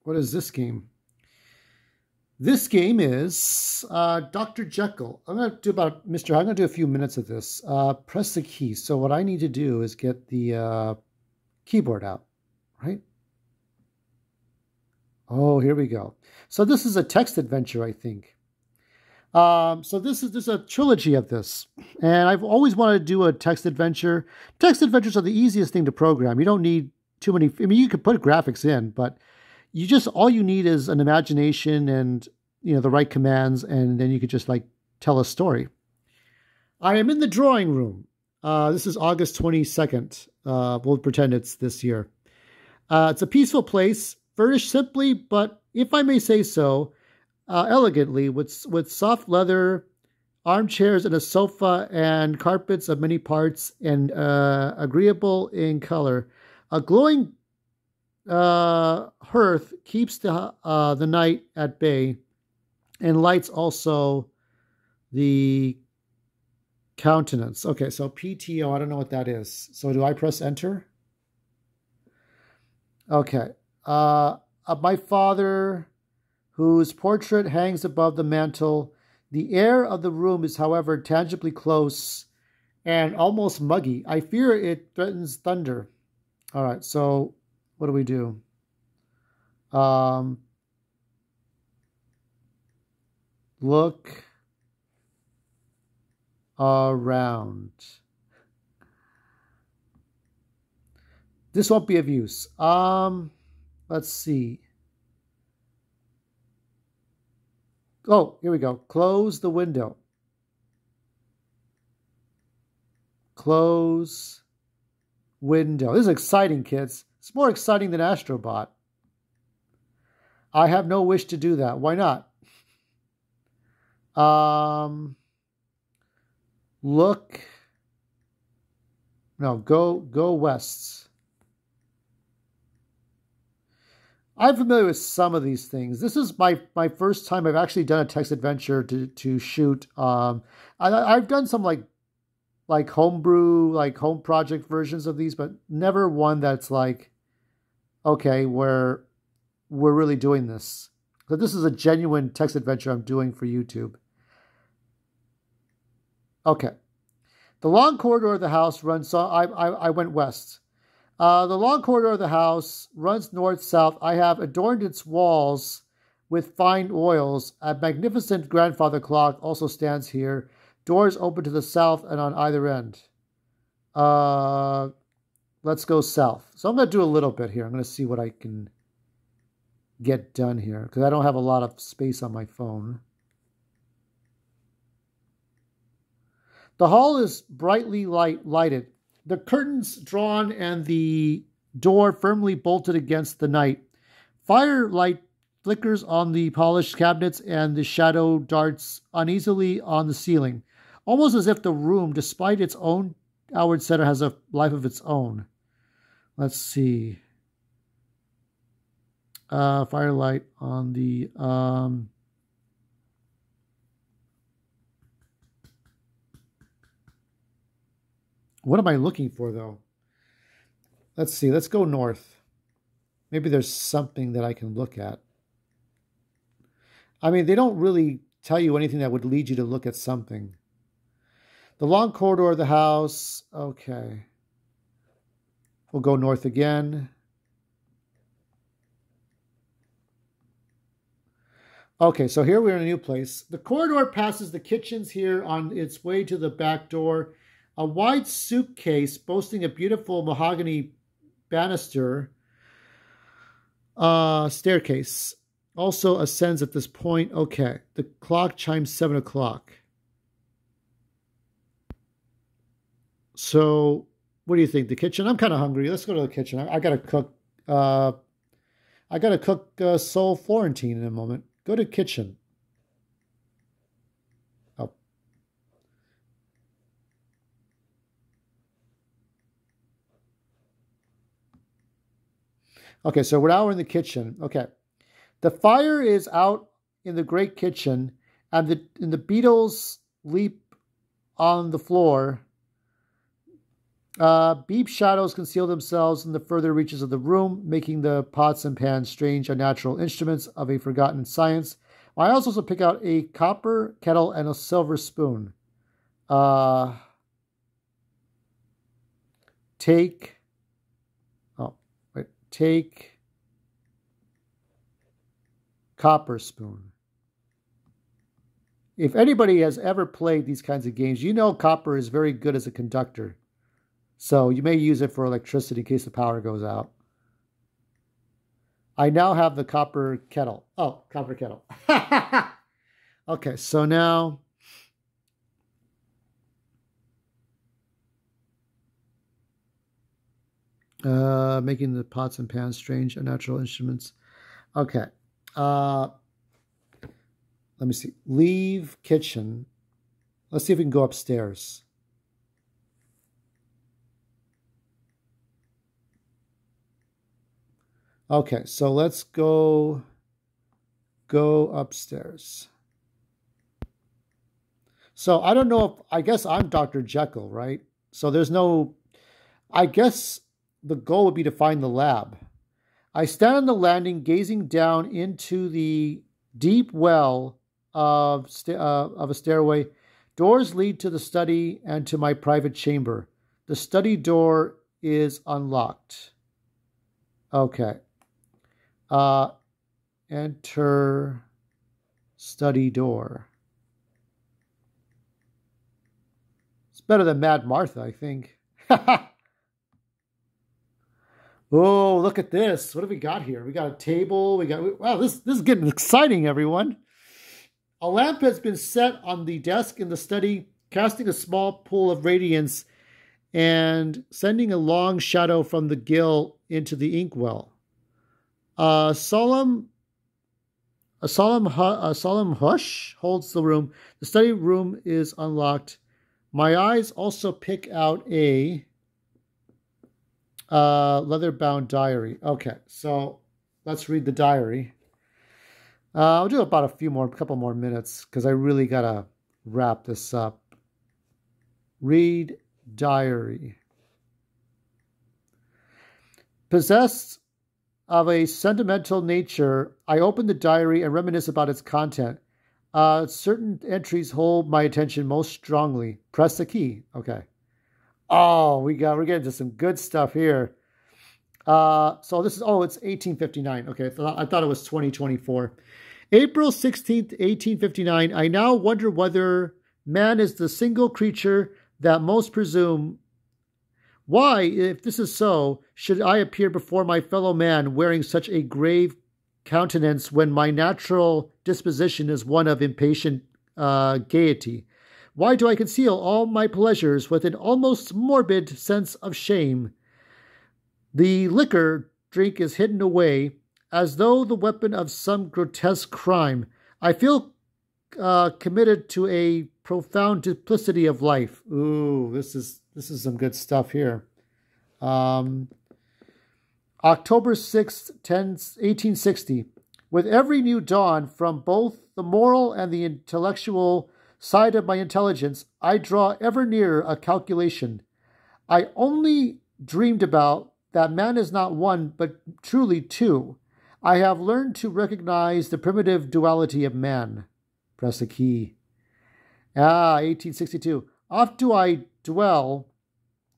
What is this game? This game is Dr. Jekyll. I'm going to do about Mr. I'm going to do a few minutes of this. Press the key. So what I need to do is get the keyboard out, right? Oh, here we go. So this is a text adventure, I think. So there's a trilogy of this, and I've always wanted to do a text adventure. Text adventures are the easiest thing to program. You don't need too many. I mean, you could put graphics in, but all you need is an imagination and the right commands, and then you could just like tell a story. I am in the drawing room. This is August 22nd. We'll pretend it's this year. It's a peaceful place, furnished simply, but if I may say so, elegantly, with soft leather, armchairs and a sofa and carpets of many parts and agreeable in color. A glowing hearth keeps the night at bay and lights also the countenance. Okay, so PTO, I don't know what that is. So do I press enter? Okay. My father, whose portrait hangs above the mantel. The air of the room is, however, tangibly close and almost muggy. I fear it threatens thunder. All right, so what do we do? Look around. This won't be of use. Let's see. Oh, here we go. Close the window. Close window. This is exciting, kids. It's more exciting than Astrobot. I have no wish to do that. Why not? Go west. I'm familiar with some of these things. This is my first time I've actually done a text adventure to shoot. I've done some like homebrew, like home project versions of these, but never one that's like, okay, where we're really doing this. So this is a genuine text adventure I'm doing for YouTube. Okay. The long corridor of the house runs, so I went west. The long corridor of the house runs north-south. I have adorned its walls with fine oils. A magnificent grandfather clock also stands here. Doors open to the south and on either end. Let's go south. So I'm going to do a little bit here. I'm going to see what I can get done here because I don't have a lot of space on my phone. The hall is brightly lighted. The curtains drawn and the door firmly bolted against the night. Firelight flickers on the polished cabinets and the shadow darts uneasily on the ceiling, almost as if the room, despite its own outward center, has a life of its own. Let's see. Firelight on the... What am I looking for, though? Let's see. Let's go north. Maybe there's something that I can look at. I mean, they don't really tell you anything that would lead you to look at something. The long corridor of the house. Okay. We'll go north again. Okay, so here we're in a new place. The corridor passes the kitchens here on its way to the back door. A wide suitcase boasting a beautiful mahogany banister staircase also ascends at this point. Okay, the clock chimes 7 o'clock. So, what do you think? The kitchen? I'm kind of hungry. Let's go to the kitchen. I gotta cook. I gotta cook Soul Florentine in a moment. Go to kitchen. Oh. Okay, so now we're in the kitchen. Okay. The fire is out in the great kitchen, and the beetles leap on the floor. Beep shadows conceal themselves in the further reaches of the room, making the pots and pans strange, unnatural instruments of a forgotten science. I also pick out a copper kettle and a silver spoon. Take copper spoon. If anybody has ever played these kinds of games, you know copper is very good as a conductor. So you may use it for electricity in case the power goes out. I now have the copper kettle. Oh, copper kettle. Okay, so now making the pots and pans strange, unnatural instruments. Okay. Let me see. Leave kitchen. Let's see if we can go upstairs. Okay, so let's go upstairs. So I don't know if, I guess I'm Dr. Jekyll, right? So there's no, I guess the goal would be to find the lab. I stand on the landing, gazing down into the deep well of a stairway. Doors lead to the study and to my private chamber. The study door is unlocked. Okay. Enter study door. It's better than Mad Martha, I think. Oh, look at this. What have we got here? We got a table. Wow, this is getting exciting, everyone. A lamp has been set on the desk in the study, casting a small pool of radiance and sending a long shadow from the gill into the inkwell. A solemn hush holds the room. The study room is unlocked. My eyes also pick out a leather-bound diary. Okay, so let's read the diary. I'll do about a couple more minutes because I really gotta wrap this up. Read diary. Possessed of a sentimental nature, I open the diary and reminisce about its content. Certain entries hold my attention most strongly. Press the key. Okay. Oh, we're getting to some good stuff here. So this is, it's 1859. Okay, I thought it was 2024. April 16th, 1859. I now wonder whether man is the single creature that most presume. Why, if this is so, should I appear before my fellow man wearing such a grave countenance when my natural disposition is one of impatient gaiety? Why do I conceal all my pleasures with an almost morbid sense of shame? The liquor drink is hidden away, as though the weapon of some grotesque crime. I feel committed to a profound duplicity of life. Ooh, this is some good stuff here. October 6th, 1860. With every new dawn from both the moral and the intellectual side of my intelligence, I draw ever nearer a calculation. I only dreamed about that man is not one, but truly two. I have learned to recognize the primitive duality of man. Press a key. 1862. Oft do I dwell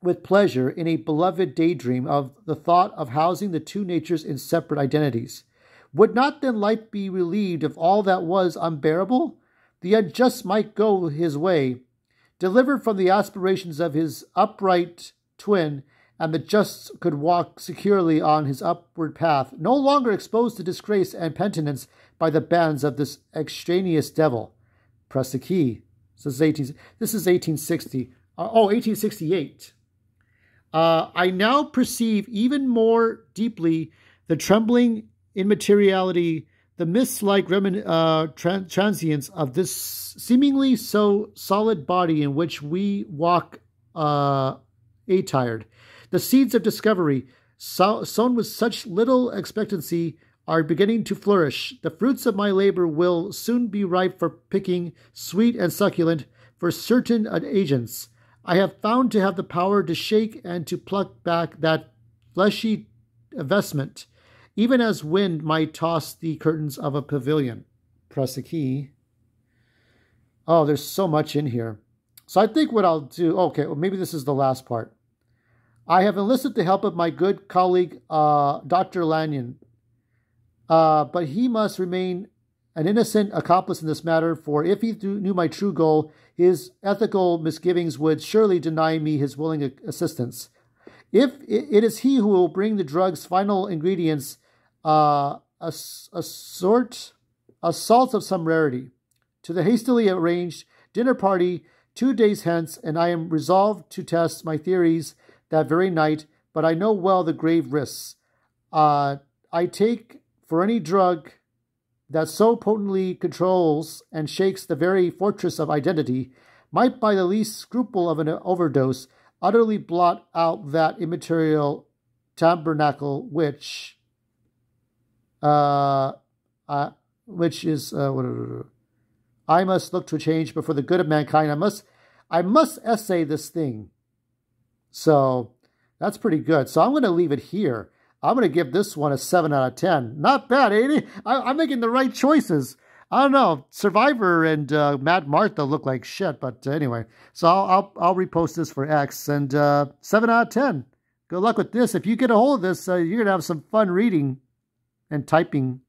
with pleasure in a beloved daydream of the thought of housing the two natures in separate identities. Would not then life be relieved of all that was unbearable? The unjust might go his way, delivered from the aspirations of his upright twin, and the just could walk securely on his upward path, no longer exposed to disgrace and penitence by the bands of this extraneous devil. Press the key. This is 1860. 1868. I now perceive even more deeply the trembling immateriality, the mist-like transience of this seemingly so solid body in which we walk attired. The seeds of discovery, sown with such little expectancy, are beginning to flourish. The fruits of my labor will soon be ripe for picking, sweet and succulent, for certain agents. I have found to have the power to shake and to pluck back that fleshy vestment, even as wind might toss the curtains of a pavilion. Press a key. Oh, there's so much in here. So I think what I'll do, okay, well, maybe this is the last part. I have enlisted the help of my good colleague, Dr. Lanyon, but he must remain an innocent accomplice in this matter, for if he knew my true goal, his ethical misgivings would surely deny me his willing assistance. If it is he who will bring the drug's final ingredients, a salt of some rarity, to the hastily arranged dinner party 2 days hence, and I am resolved to test my theories that very night, but I know well the grave risks I take for any drug that so potently controls and shakes the very fortress of identity, might by the least scruple of an overdose utterly blot out that immaterial tabernacle which is I must look to a change, but for the good of mankind, I must essay this thing. So that's pretty good. So I'm going to leave it here. I'm going to give this one a 7 out of 10. Not bad, ain't it? I'm making the right choices. I don't know. Survivor and Mad Martha look like shit, but anyway. So I'll repost this for X, and 7 out of 10. Good luck with this. If you get a hold of this, you're going to have some fun reading and typing.